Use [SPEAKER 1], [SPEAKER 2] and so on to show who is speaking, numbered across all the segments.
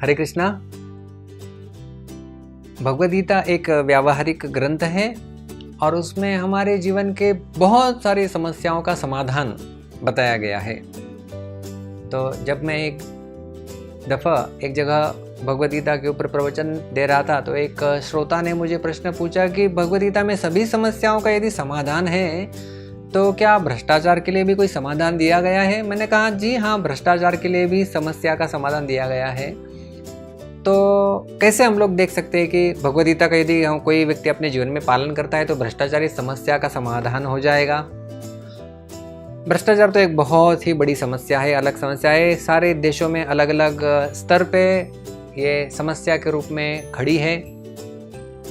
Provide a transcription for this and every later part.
[SPEAKER 1] हरे कृष्णा। भगवद गीता एक व्यावहारिक ग्रंथ है और उसमें हमारे जीवन के बहुत सारी समस्याओं का समाधान बताया गया है। तो जब मैं एक दफ़ा एक जगह भगवद गीता के ऊपर प्रवचन दे रहा था तो एक श्रोता ने मुझे प्रश्न पूछा कि भगवद गीता में सभी समस्याओं का यदि समाधान है तो क्या भ्रष्टाचार के लिए भी कोई समाधान दिया गया है? मैंने कहा जी हाँ, भ्रष्टाचार के लिए भी समस्या का समाधान दिया गया है। तो कैसे हम लोग देख सकते हैं कि भगवद गीता का यदि कोई व्यक्ति अपने जीवन में पालन करता है तो भ्रष्टाचार इस समस्या का समाधान हो जाएगा? भ्रष्टाचार तो एक बहुत ही बड़ी समस्या है, अलग समस्या है। सारे देशों में अलग अलग स्तर पे ये समस्या के रूप में खड़ी है।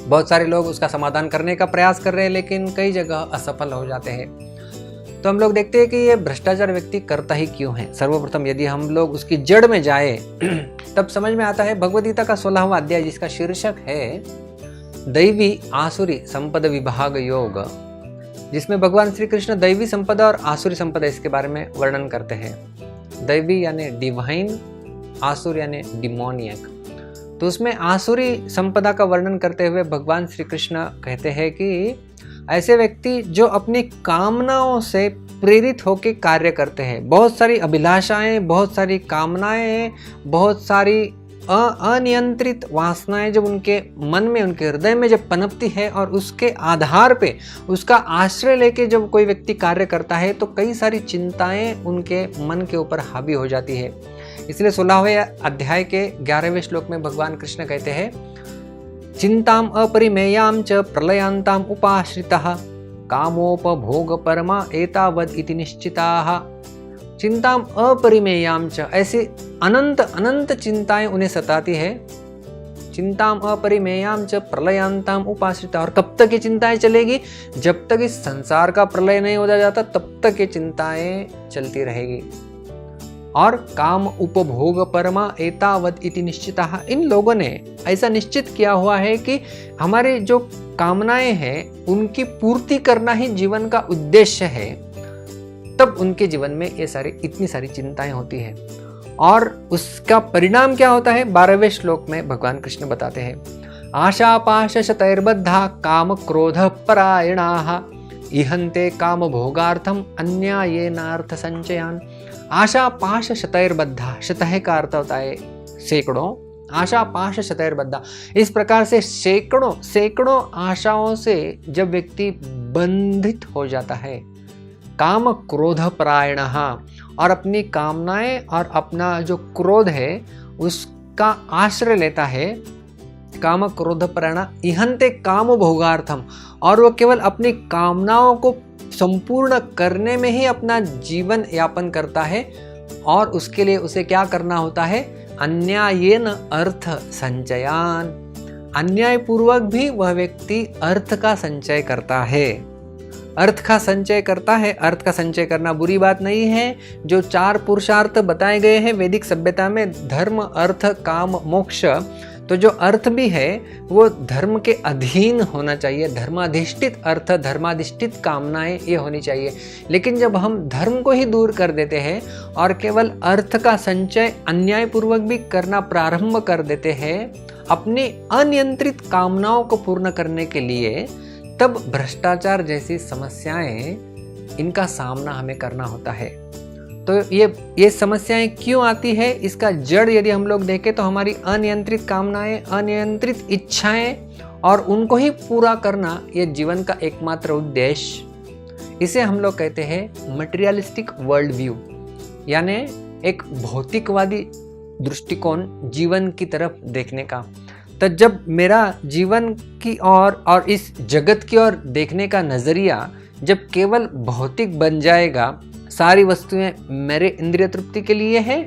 [SPEAKER 1] बहुत सारे लोग उसका समाधान करने का प्रयास कर रहे हैं लेकिन कई जगह असफल हो जाते हैं। तो हम लोग देखते हैं कि ये भ्रष्टाचार व्यक्ति करता ही क्यों है। सर्वप्रथम यदि हम लोग उसकी जड़ में जाए तब समझ में आता है भगवद गीता का 16वां अध्याय जिसका शीर्षक है दैवी आसुरी संपद विभाग योग, जिसमें भगवान श्री कृष्ण दैवी संपदा और आसुरी संपदा इसके बारे में वर्णन करते हैं। दैवी यानी डिवाइन, आसुर यानी डिमोनियक। तो उसमें आसुरी संपदा का वर्णन करते हुए भगवान श्री कृष्ण कहते हैं कि ऐसे व्यक्ति जो अपनी कामनाओं से प्रेरित होकर कार्य करते हैं, बहुत सारी अभिलाषाएं, बहुत सारी कामनाएं, बहुत सारी अनियंत्रित वासनाएं जब उनके मन में, उनके हृदय में जब पनपती है और उसके आधार पे उसका आश्रय लेके जब कोई व्यक्ति कार्य करता है तो कई सारी चिंताएं उनके मन के ऊपर हावी हो जाती है। इसलिए 16वें अध्याय के 11वें श्लोक में भगवान कृष्ण कहते हैं चिंताम अपरिमेयाम च प्रलयांताम उपाश्रितः कामोपभोग परमा एतावद इति निश्चिताः। चिंताम अपरिमेयाम च, ऐसी अनंत अनंत चिंताएं उन्हें सताती है। चिंताम अपरिमेयाम च प्रलयांताम उपाश्रिता, और कब तक ये चिंताएं चलेगी? जब तक इस संसार का प्रलय नहीं हो जाता तब तक ये चिंताएं चलती रहेगी। और काम उपभोग परमा एतावद इति निश्चिता, इन लोगों ने ऐसा निश्चित किया हुआ है कि हमारे जो कामनाएं हैं उनकी पूर्ति करना ही जीवन का उद्देश्य है। तब उनके जीवन में ये इतनी सारी चिंताएं होती है और उसका परिणाम क्या होता है 12वें श्लोक में भगवान कृष्ण बताते हैं आशा पाश शतैर्बद्धा काम क्रोध परायणाः इहन्ते काम भोगार्थम अन्यायेनार्थ संचयान। आशा पाश शतैर्बद्धा, शतः का अर्थ होता है सैकड़ों, आशा पाश शतैर्बद्धा। इस प्रकार से सैकड़ों आशाओं से जब व्यक्ति बंधित हो जाता है, काम क्रोध परायणः, और अपनी कामनाएं और अपना जो क्रोध है उसका आश्रय लेता है, काम क्रोध परायण इहन्ते काम भोगार्थम, और वो केवल अपनी कामनाओं को संपूर्ण करने में ही अपना जीवन यापन करता है। और उसके लिए उसे क्या करना होता है? अन्यायेन अर्थ संचयान, अन्याय पूर्वक भी वह व्यक्ति अर्थ का संचय करता है। अर्थ का संचय करता है। अर्थ का संचय करना बुरी बात नहीं है। जो 4 पुरुषार्थ बताए गए हैं वैदिक सभ्यता में, धर्म अर्थ काम मोक्ष, तो जो अर्थ भी है वो धर्म के अधीन होना चाहिए। धर्माधिष्ठित अर्थ, धर्माधिष्ठित कामनाएं ये होनी चाहिए। लेकिन जब हम धर्म को ही दूर कर देते हैं और केवल अर्थ का संचय अन्यायपूर्वक भी करना प्रारंभ कर देते हैं अपनी अनियंत्रित कामनाओं को पूर्ण करने के लिए, तब भ्रष्टाचार जैसी समस्याएं, इनका सामना हमें करना होता है। तो ये समस्याएं क्यों आती है, इसका जड़ यदि हम लोग देखें तो हमारी अनियंत्रित कामनाएं, अनियंत्रित इच्छाएं, और उनको ही पूरा करना ये जीवन का एकमात्र उद्देश्य। इसे हम लोग कहते हैं मटेरियलिस्टिक वर्ल्ड व्यू, यानी एक भौतिकवादी दृष्टिकोण जीवन की तरफ देखने का। तो जब मेरा जीवन की और इस जगत की ओर देखने का नजरिया जब केवल भौतिक बन जाएगा, सारी वस्तुएं मेरे इंद्रिय तृप्ति के लिए है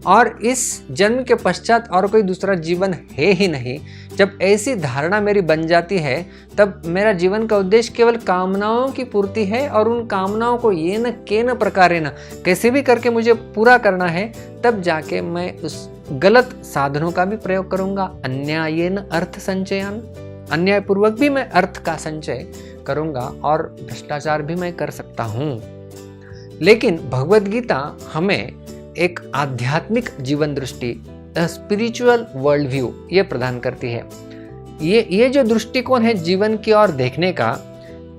[SPEAKER 1] और इस जन्म के पश्चात और कोई दूसरा जीवन है ही नहीं, जब ऐसी धारणा मेरी बन जाती है तब मेरा जीवन का उद्देश्य केवल कामनाओं की पूर्ति है और उन कामनाओं को ये न के न प्रकारे न कैसे भी करके मुझे पूरा करना है। तब जाके मैं उस गलत साधनों का भी प्रयोग करूंगा। अन्यायेन अर्थ संचयन, अन्यायपूर्वक भी मैं अर्थ का संचय करूंगा और भ्रष्टाचार भी मैं कर सकता हूँ। लेकिन भगवद गीता हमें एक आध्यात्मिक जीवन दृष्टि स्पिरिचुअल वर्ल्ड व्यू ये प्रदान करती है। ये जो दृष्टिकोण है जीवन की ओर देखने का,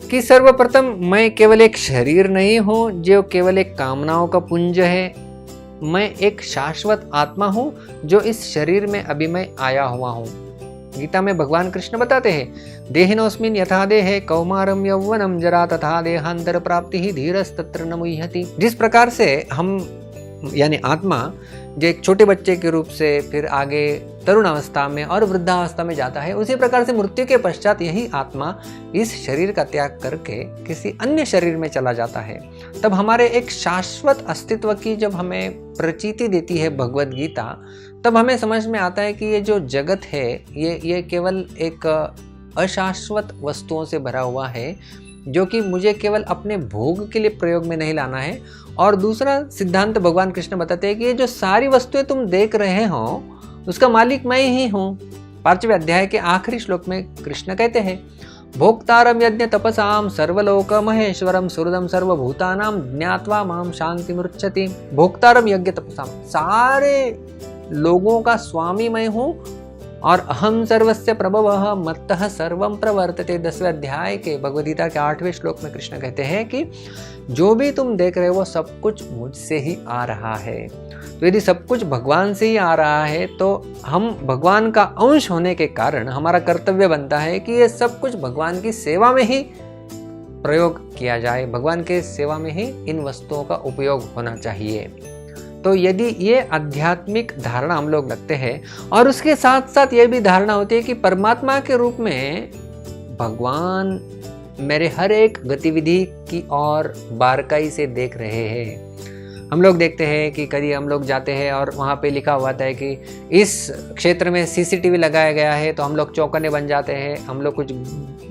[SPEAKER 1] कि सर्वप्रथम मैं केवल एक शरीर नहीं हूँ जो केवल एक कामनाओं का पुंज है, मैं एक शाश्वत आत्मा हूँ जो इस शरीर में अभी मैं आया हुआ हूँ। गीता में भगवान कृष्ण बताते हैं, देहिनोस्मिन् यथा देहे कौमारम यौवनम जरा तथा देहांतर प्राप्ति ही धीरस्तत्र न मुह्यति। जिस प्रकार से हम यानी आत्मा जो एक छोटे बच्चे के रूप से फिर आगे तरुण अवस्था में और वृद्धावस्था में जाता है, उसी प्रकार से मृत्यु के पश्चात यही आत्मा इस शरीर का त्याग करके किसी अन्य शरीर में चला जाता है। तब हमारे एक शाश्वत अस्तित्व की जब हमें प्रचीति देती है भगवद गीता, तब हमें समझ में आता है कि ये जो जगत है ये केवल एक अशाश्वत वस्तुओं से भरा हुआ है, जो कि मुझे केवल अपने भोग के लिए प्रयोग में नहीं लाना है। और दूसरा सिद्धांत भगवान कृष्ण बताते हैं कि ये जो सारी वस्तुएं तुम देख रहे हो उसका मालिक मैं ही हूँ। 5वें अध्याय के आखिरी श्लोक में कृष्ण कहते हैं, भोक्तारम यज्ञ तपसाम सर्वलोक महेश्वरम सुहृदम सर्वभूतानाम ज्ञात्वा माम शांति मुच्यति। भोक्तारम यज्ञ तपसाम, सारे लोगों का स्वामी मैं हूँ, और अहम सर्वस्य प्रभवः मत्तः सर्वं प्रवर्तते। 10वें अध्याय के भगवद गीता के 8वें श्लोक में कृष्ण कहते हैं कि जो भी तुम देख रहे हो वो सब कुछ मुझसे ही आ रहा है। तो यदि सब कुछ भगवान से ही आ रहा है तो हम भगवान का अंश होने के कारण हमारा कर्तव्य बनता है कि ये सब कुछ भगवान की सेवा में ही प्रयोग किया जाए, भगवान के सेवा में ही इन वस्तुओं का उपयोग होना चाहिए। तो यदि ये आध्यात्मिक धारणा हम लोग रखते हैं और उसके साथ साथ ये भी धारणा होती है कि परमात्मा के रूप में भगवान मेरे हर एक गतिविधि की ओर बारकाई से देख रहे हैं। हम लोग देखते हैं कि कभी हम लोग जाते हैं और वहाँ पे लिखा हुआ था कि इस क्षेत्र में CCTV लगाया गया है, तो हम लोग चौकन्ने बन जाते हैं, हम लोग कुछ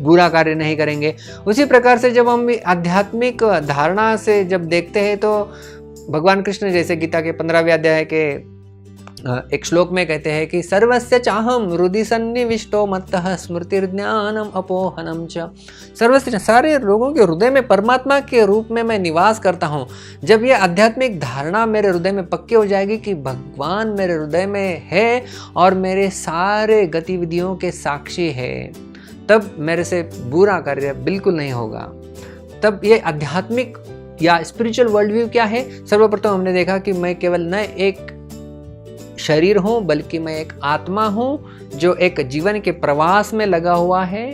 [SPEAKER 1] बुरा कार्य नहीं करेंगे। उसी प्रकार से जब हम आध्यात्मिक धारणा से जब देखते हैं तो भगवान कृष्ण जैसे गीता के 15वें अध्याय के एक श्लोक में कहते हैं कि सर्वस्य चाहम हृदि सन्निविष्टो मत्तः स्मृतिर्ज्ञानम अपोहनम च। सर्वस्य, सारे लोगों के हृदय में परमात्मा के रूप में मैं निवास करता हूँ। जब ये आध्यात्मिक धारणा मेरे हृदय में पक्की हो जाएगी कि भगवान मेरे हृदय में है और मेरे सारे गतिविधियों के साक्षी है, तब मेरे से बुरा कार्य बिल्कुल नहीं होगा। तब ये आध्यात्मिक या स्पिरिचुअल वर्ल्ड व्यू क्या है? सर्वप्रथम हमने देखा कि मैं केवल न एक शरीर हूँ बल्कि मैं एक आत्मा हूँ जो एक जीवन के प्रवास में लगा हुआ है।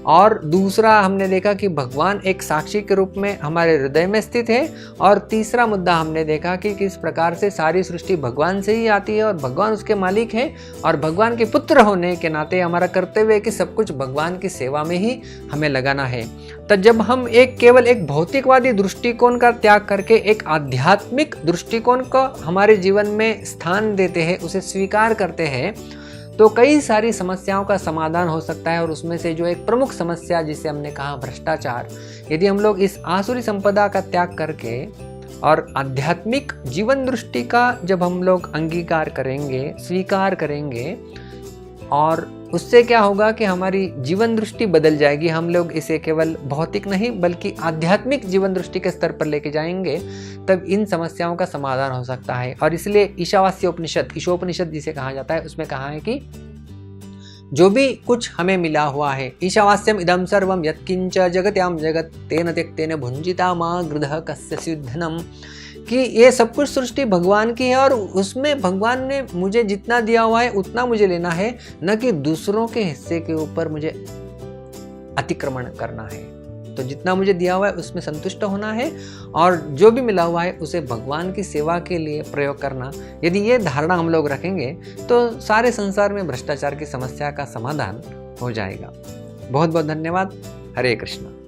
[SPEAKER 1] और दूसरा हमने देखा कि भगवान एक साक्षी के रूप में हमारे हृदय में स्थित है। और तीसरा मुद्दा हमने देखा कि किस प्रकार से सारी सृष्टि भगवान से ही आती है और भगवान उसके मालिक है, और भगवान के पुत्र होने के नाते हमारा कर्तव्य है कि सब कुछ भगवान की सेवा में ही हमें लगाना है। तो जब हम केवल एक भौतिकवादी दृष्टिकोण का त्याग करके एक आध्यात्मिक दृष्टिकोण को हमारे जीवन में स्थान देते हैं, उसे स्वीकार करते हैं, तो कई सारी समस्याओं का समाधान हो सकता है। और उसमें से जो एक प्रमुख समस्या जिसे हमने कहा भ्रष्टाचार, यदि हम लोग इस आसुरी संपदा का त्याग करके और आध्यात्मिक जीवन दृष्टि का जब हम लोग अंगीकार करेंगे, स्वीकार करेंगे, और उससे क्या होगा कि हमारी जीवन दृष्टि बदल जाएगी। हम लोग इसे केवल भौतिक नहीं बल्कि आध्यात्मिक जीवन दृष्टि के स्तर पर लेके जाएंगे, तब इन समस्याओं का समाधान हो सकता है। और इसलिए ईशावास्य उपनिषद, ईशोपनिषद जिसे कहा जाता है, उसमें कहा है कि जो भी कुछ हमें मिला हुआ है, ईशावास्यम इदम सर्वम यत्किंच जगत्याम जगत तेन त्यक्तेन भुंजिता मा गृधः कस्य सिद्धनम, कि ये सब कुछ सृष्टि भगवान की है और उसमें भगवान ने मुझे जितना दिया हुआ है उतना मुझे लेना है, न कि दूसरों के हिस्से के ऊपर मुझे अतिक्रमण करना है। तो जितना मुझे दिया हुआ है उसमें संतुष्ट होना है और जो भी मिला हुआ है उसे भगवान की सेवा के लिए प्रयोग करना। यदि ये धारणा हम लोग रखेंगे तो सारे संसार में भ्रष्टाचार की समस्या का समाधान हो जाएगा। बहुत बहुत धन्यवाद। हरे कृष्ण।